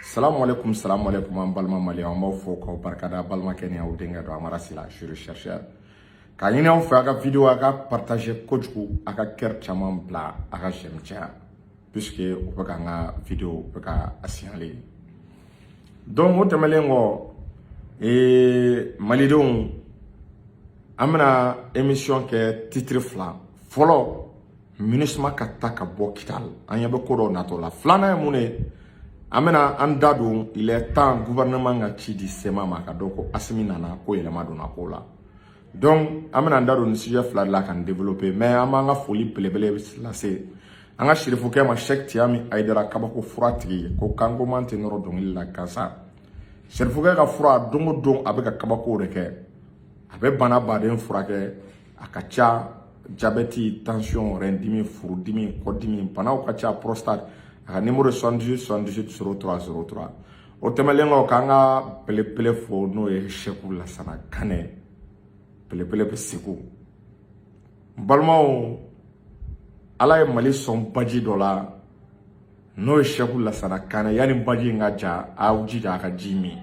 Salam alaikum an balma mali an b'aw fo k'aw barikada balimakɛ ni aw denkɛ don Amara Sila je suis chercheur k'a ɲini aw fɛ a ka vidéo a ka partager kojugu a ka cœur caman bila a ka j'aime caya puisque o bɛ k'an ka vidéo o bɛ ka a signaler donc o tɛmɛlen kɔ malidenw an bɛna émission kɛ titre fila fɔlɔ MINUSMA ka ta ka bɔ Kidal an ɲɛ bɛ ko dɔ natɔ la filanan ye mun ye amena anda don il est temps gouvernement nga ci di sema ma ka doko asimi nana ko yelema dona ko la donc amena anda don sujet fla la kan développer mais amanga foli belebele la se anga shirifu ke ma Cheikh Tiami Aidara kabako fura tigi ko kango mante noro don la kansa shirifu ke ka fura dongo don abeka kabako de ke abe bana baden fura ke akacha diabète tension rendimi furudimi kodimi bana okacha prostate a numéro 78 o temelengo kanga pele fo no e Sheku Lassana Kane pele be siku balmao ala e mali son baji dola no e Sheku Lassana Kane yani baji ngaja a ujija aka jimi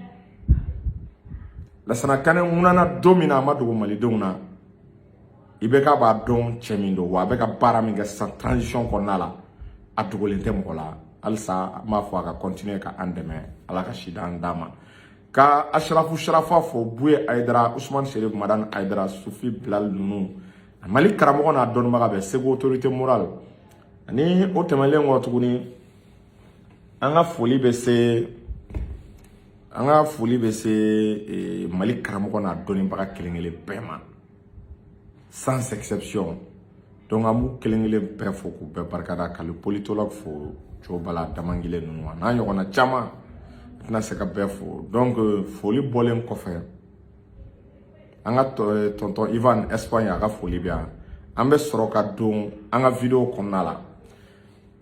Lassana Kane unana domina madugo mali dona ibeka ba don chemindo wa beka para minga sa transition konala adugolente mola alsa ma fo ka continuer ka andeme ala ka shidan dama ka sharafa fo Buye Aidara Ousmane Chérif Madan Aidara Soufi Bilal nunu mali karamo na don maga be sego autorité morale ni o temelen ngo tuguni anga foli be se mali karamo na doni baga kelengele pema sans exception. Donc amu kelengele be fo ku be barkada ka le politologue fo Jobala damangile nunwa na yona chama na se ka be fo donc foli bolen ko fe anga tonton Ivan Espagne aka foli bia ambe soroka don anga vidéo konnala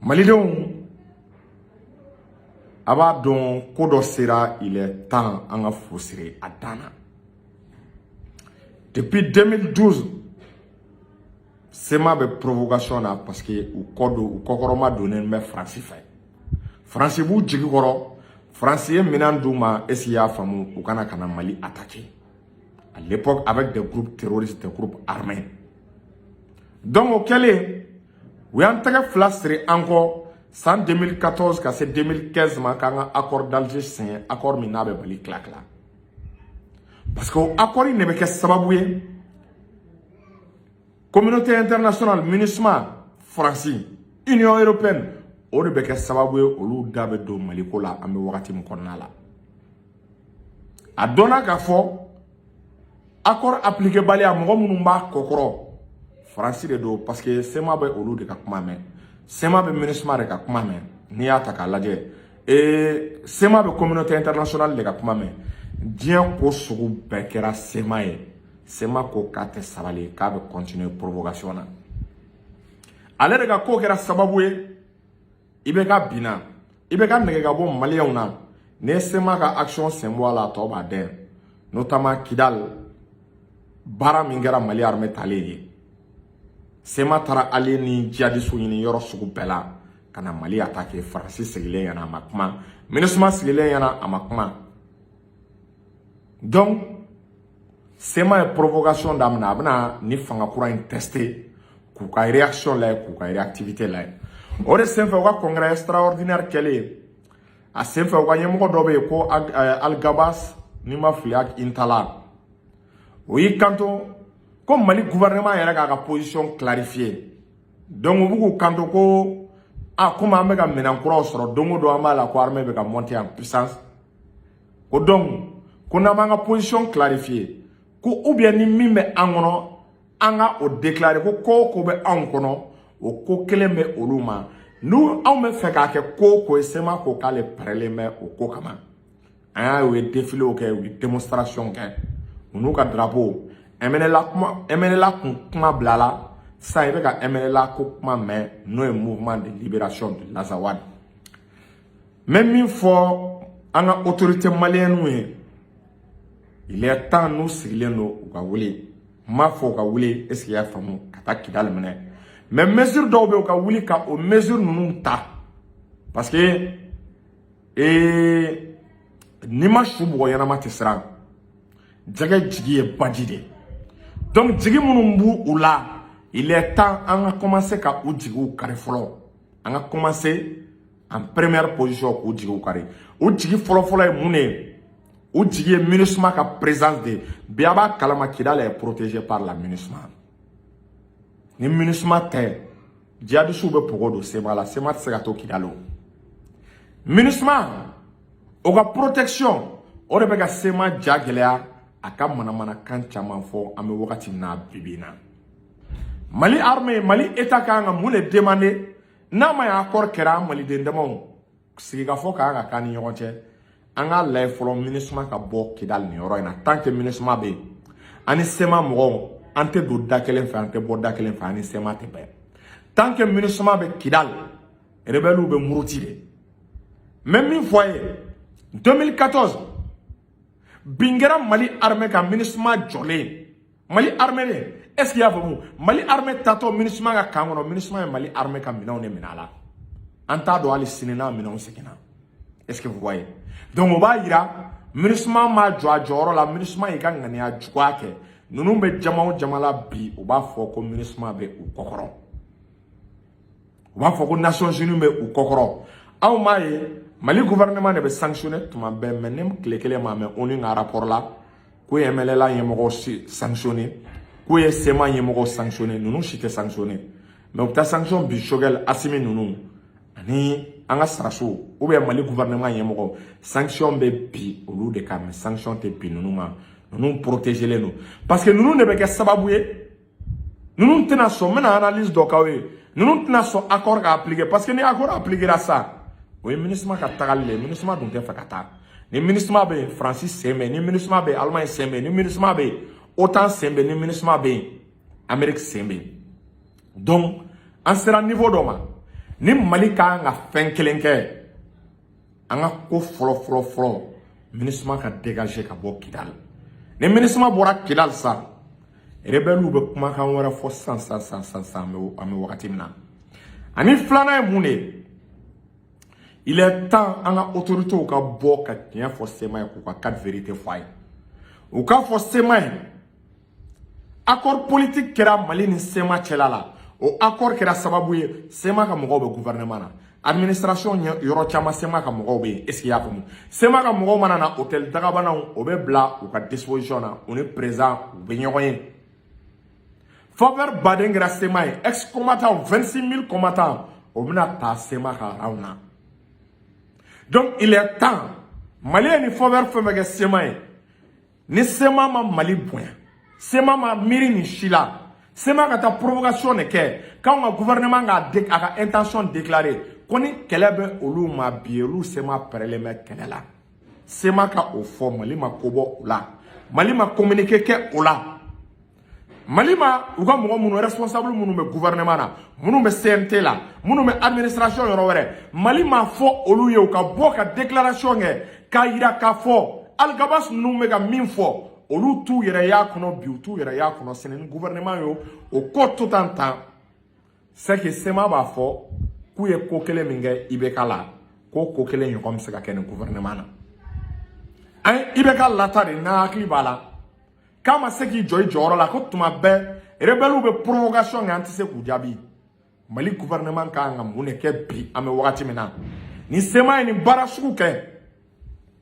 malidon aba don kodo sera il est temps anga fosire adana depuis 2012 Sema be provocation na parce que u kokoroma donné me France fait France bu jigi koro France ye minan duma esia famu u kana Mali attaquer à l'époque avec des groupes terroristes des groupes armés donc au kele we antaka flastre encore en 2014 ka c'est 2015 ma kanga accord d'Alger signé accord minabe bali clac là parce que accord il ne be ke sababu communauté internationale MINUSMA France Union européenne o de beke sababu olu dabe do maliko la ambe wakati mkonna la adona ka fo accord appliqué bali a mo munu mba kokoro France de do parce que sema be olu de ka kuma men sema be MINUSMA de ka kuma men ni ata ka laje et sema be communauté internationale de ka kuma men dien ko sugu bekera sema ye Sema ko kate sabali ka be continuer provocation na ale de ka ko kera sababu ibe ka bina ibe ka nege ka bo malien na ne sema ka action sembo la to ba den notamment Kidal bara mingera mali armée taleyi sema tara ale ni jihadiste ni yoro sugu bela kana mali attaquer France sigilen yana makuma MINUSMA sigilen yana amakuma donc Sema e provocation damna abna ni fanga kura in tester ku ka réaction la ku ka réactivité la o de sen fa wa congrès extraordinaire kele a sen fa wa nyemo do be ko Al Gabas ni ma fliak intala o yi kanto ko Mali gouvernement yera ka position clarifiée donc bugu kanto ko kuma me ga menan kura soro dongo do amala ko armée be ka monter en puissance ko donc ko na manga position clarifiée ou bien ni mime angono anga o déclarer ko be angono o ko keleme oluma nous on me fait ka ke ko sema ko kale preleme o ko kama aya we défilé o ke we démonstration ke nous ka drapeau emene la kuma blala ça ibe ka emene la ko kuma mais no mouvement de libération de l'Azawad même une fois anga autorité malienne il est temps nous sigileno ka wuli ma fo ka wuli est-ce qu'il y a famu kata Kidal mene mais mesure do be ka wuli ka o mesure nunu ta parce que Et Nima Choubo Yanama Tessera. Djage Djigi est badjide. Donc Djigi Mounumbu ou là, il est temps on a commencé à Oudjigou Carifolo. On a commencé en première position au Oudjigou Caré. Oudjigi Folo est mouné. Oudjigi est MINUSMA ka présence de Biaba Kalama Kidal est protégé par la MINUSMA. Ni MINUSMA te Diadu Soube Pogodo Sema la Sema Tsagato Kidalo. MINUSMA Oga protection Orebega Sema Djagelea Aka Manamana Kanchaman fo Ame Wakati na Bibina. Mali armée, Mali État Kanga Moule demandé Nama ya accord Kera Mali Dendemon Siga Foka Anga Kani Yonche Anga lay follow MINUSMA ka bo Kidal ni oro ina tant que MINUSMA be ani Sema Mouron ante do dakelen fa ante bo dakelen fa ani Sema te be tant que MINUSMA be Kidal rebelle be murutide même une fois 2014 Bingera Mali armée ka MINUSMA jolé Mali armée est-ce qu'il y a vraiment Mali armée tato MINUSMA ka kangono MINUSMA Mali armée ka minaw ne minala anta do ali sinena minaw sekina est-ce que vous voyez donc on va ira MINUSMA ma joa joro la MINUSMA yi ka ngani a jukwa ke nunu be jamala bi o ba fo ko MINUSMA be u kokoro o ba fo ko Nations Unies be u kokoro aw ma ye Mali gouvernement ne be sanctionner tuma be menem klekele ma me oni nga rapport la ko yemelela yemogo sanctionner ko ye Sema yemogo sanctionner nunu chite sanctionner mais o ta sanction bi shogel asimi nunu ani anga saraso ou bien Mali gouvernement yemogo sanction be bi olu de ka me sanction te bi nunu ma nunu protéger les nous parce que nunu ne be ke sababu ye nunu tena so mena analyse do kawe nunu tena so accord ka appliquer parce que ni accord appliquer à ça oui MINUSMA ka tagalé MINUSMA dun te fakata ni MINUSMA be Francis Sembe ni MINUSMA be Allemagne Sembe ni MINUSMA be OTAN Sembe ni MINUSMA be Amérique Sembe donc en sera niveau d'oma ni Mali ka nga fen kelenke anga ko folo MINUSMA ka dégager ka bo Kidal ni MINUSMA bora Kidal sa rebelle be kuma kan wara fo san ame wakati mina ani flana e mune il est temps à la autorité au cas bo ka tien forcément ko ka quatre vérités foy au cas forcément accord politique kera Mali ni Sema chelala o accord kera sababu ye Sema ka mogo be gouvernement na administration yoro chama Sema ka mogo be est-ce qu'il y a comme Sema ka mogo mana na hôtel Dagabana o be bla ou ka disposition na on est présent be nyoyen faveur badengra Sema ex combattant 26 000 combattants o bina ta Sema ka rauna. Donc il est temps Mali ni faveur femege Sema ni Sema ma Mali point Sema ma miri ni Chila Sema ka ta provocation ne ke quand le gouvernement a intention déclarée koni kelebe olu ma bielu Sema preleme kelela Sema ka au fond Mali ma kobo la Mali ma communiquer ke ola Mali ma uga mo munu responsable munu me gouvernement na munu me CNT la munu me administration yoro were Mali ma fo olu ye ka bo ka déclaration nge ka ira ka fo algabas nu me ga min fo olu tu yere ya kono bi tu yere ya kono senen gouvernement yo o ko tout en temps c'est que Sema ba fo ku ye ko kele minge ibekala ko kele yo comme se ka ken gouvernement na ay ibekala tari na akli bala kama seki joy joro la ko tuma be rebelu be provocation nganti se ku jabi Mali gouvernement ka nga mune ke bi ame wakati mena ni Sema ni barasuku ke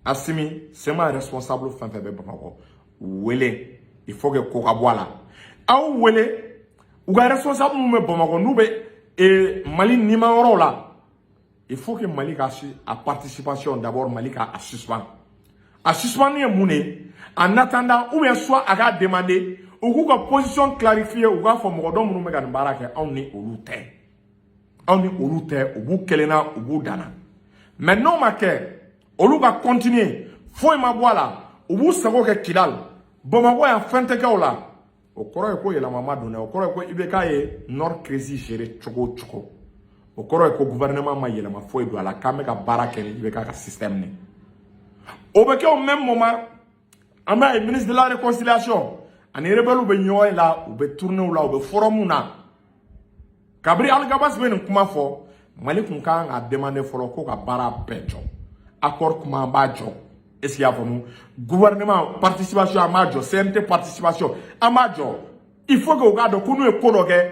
asimi Sema responsable fanfe be bamako wele il faut que koka boala aw wele ou ga responsable mu me bamako nube et Mali ni ma oro la il faut que Mali ka a participation d'abord Mali ka a suspend ni mune en attendant ou bien soit à demander ou ka position clarifier ou ga fo mo do mu me ga baraka on ni olute ou bu kelena ou bu dana mais non ma ke olu ga continuer faut ma boala ou bu sago ke Kidal Bamako ya fente ka ola o koro ko yela mama dona o koro ko ibeka ye nord crazy gérer choko o koro ko gouvernement ma yela ma foi do ala kame ka baraka ni ibeka ka système ni o beke au même moment ama ministre de la réconciliation ani rebelu be nyoy la ou be tourner ou la ou be forum na kabri algabas ben kuma fo Mali kun kan a demander folo ko ka bara pejo accord kuma b'a jɔ est-ce qu'il y a faamu gouvernement participation a ma jɔ CNT participation a ma jɔ il faut que o k'a dɔn ko n'u ye ko dɔ kɛ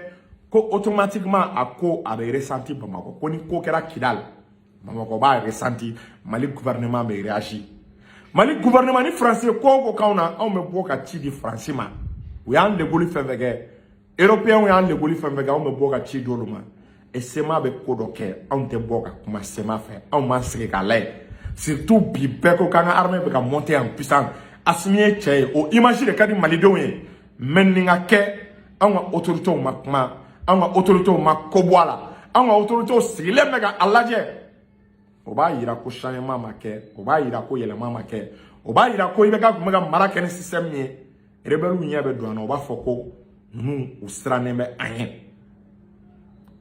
ko automatiquement a ko a bɛ ressenti Bamakɔ ko ni ko kɛra Kidal Bamakɔ b'a ressenti Mali gouvernement bɛ réagi Mali gouvernement ni français ko k'anw na anw bɛ bɔ ka ci di français ma u y'an leboli fɛn fɛn kɛ européens y'an leboli fɛn fɛn kɛ anw bɛ bɔ ka ci di olu ma et SEMA bɛ ko dɔ kɛ anw tɛ bɔ ka kuma SEMA fɛ anw m'an sigi k'a lajɛ surtout bi bɛɛ ko k'an ka armée bɛ ka monter en puissance Assimi ye cɛ ye o image de ka di malidenw ye mais nin ka kɛ anw ka autorités ma kuma anw ka autorités ma ko bɔ a la anw ka autorités sigilen bɛ ka a lajɛ o b'a yira ko changement ma kɛ o b'a yira ko yɛlɛma ma kɛ o b'a yira ko i bɛ ka kun bɛ ka mara kɛ ni système min ye rebelles ɲɛ bɛ don an na o b'a fɔ ko ninnu u sirannen bɛ an ye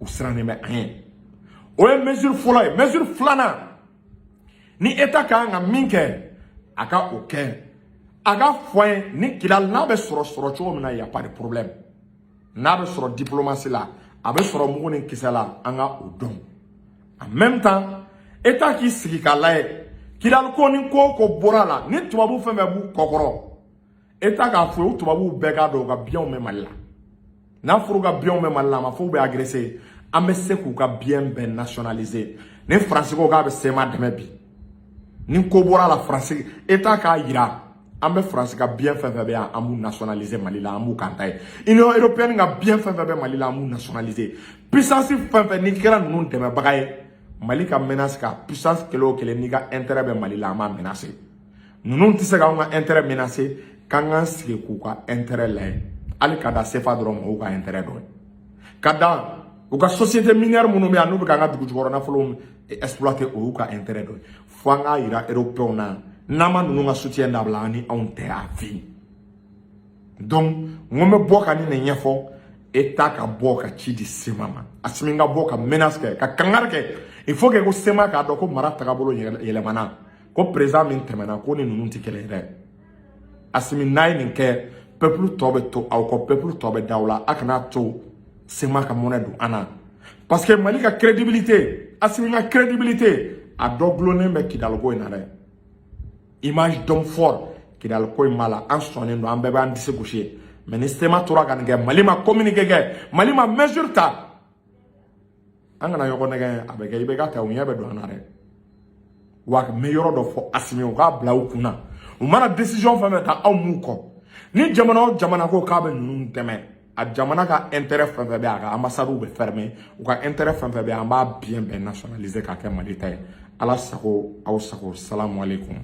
u sirannen bɛ an ye o ye mesure fɔlɔ ye mesure filanan ni état kan ka min kɛ a ka o kɛ a ka fɔ an ye ni Kidal n'a bɛ sɔrɔ cogo min na y a pas de problème n'a bɛ sɔrɔ diplomatie la a bɛ sɔrɔ mugu ni kisɛ la an ka o dɔn en même temps état k'i sigi k'a lajɛ Kidal ko ni ko bɔra la ni tubabu fɛn fɛn b'u kɔkɔrɔ état k'a fɔ o tubabu bɛɛ k'a dɔn u ka biens bɛ Mali la n'a fɔra u ka biens bɛ Mali la a ma fɔ u bɛ agresser an bɛ se k'u ka biens bɛɛ nationaliser ni France ko k'a bɛ SEMA dɛmɛ bi ni ko bɔra la France état k'a yira an bɛ France ka biens fɛn fɛn bɛ yan an b'u nationaliser Mali la an b'u kan ta ye Union européenne ka biens fɛn fɛn bɛ Mali la an b'u nationaliser puissance fɛn fɛn ni kɛra ninnu dɛmɛbaga ye Mali ka menace ka puissance kelen o kelen n'i ka intérêt bɛ Mali la an b'a menacer ninnu tɛ se k'anw ka intérêt menacer k'an k'an sigi k'u ka intérêt lajɛ hali ka da CFA dɔrɔn ma u ka intérêt dɔ ye ka da u ka société minière minnu bɛ yan n'u bɛ k'an ka dugu jukɔrɔ nafolo exploiter o y'u ka intérêt dɔ ye fo an k'a yira européens na n'an ma ninnu ka soutien dabila an ni anw tɛ a fɛ donc n ko n bɛ bɔ ka nin de ɲɛfɔ état ka bɔ ka ci di SEMA ma Assimi ka bɔ ka menace kɛ ka kangari kɛ il faut que ko SEMA k'a dɔn ko mara tagabolo yɛlɛmana ko président min tɛmɛna ko ni ninnu tɛ kelen ye dɛ Assimi n'a ye nin kɛ peuple tɔ bɛ to aw kɔ peuple tɔ bɛ d'aw la a kana to SEMA ka monnaie don an na parce que Mali ka crédibilité Assimi ka crédibilité a dɔ gulonnen bɛ Kidal ko in na dɛ image d'homme fort Kidal ko in b'a la an sɔnnen don an bɛɛ b'an disi gosi mais ni SEMA tora ka nin kɛ Mali ma communiqué kɛ Mali ma mesure ta an kana ɲɔgɔn nɛgɛ a bɛ kɛ i bɛ ka ta u ɲɛ bɛ don an na dɛ wa n bɛ yɔrɔ dɔ fɔ Assimi u k'a bila u kunna u mana décision fɛn fɛn ta aw m'u kɔ ni jamana o jamana ko k'a bɛ ninnu dɛmɛ a jamana ka intérêt fɛn fɛn bɛ a ka ambassades bɛ fermer u ka intérêt fɛn fɛn bɛ an b'a bien bɛɛ nationaliser k'a kɛ Mali ta ye Ala sago aw sago salamu aleykum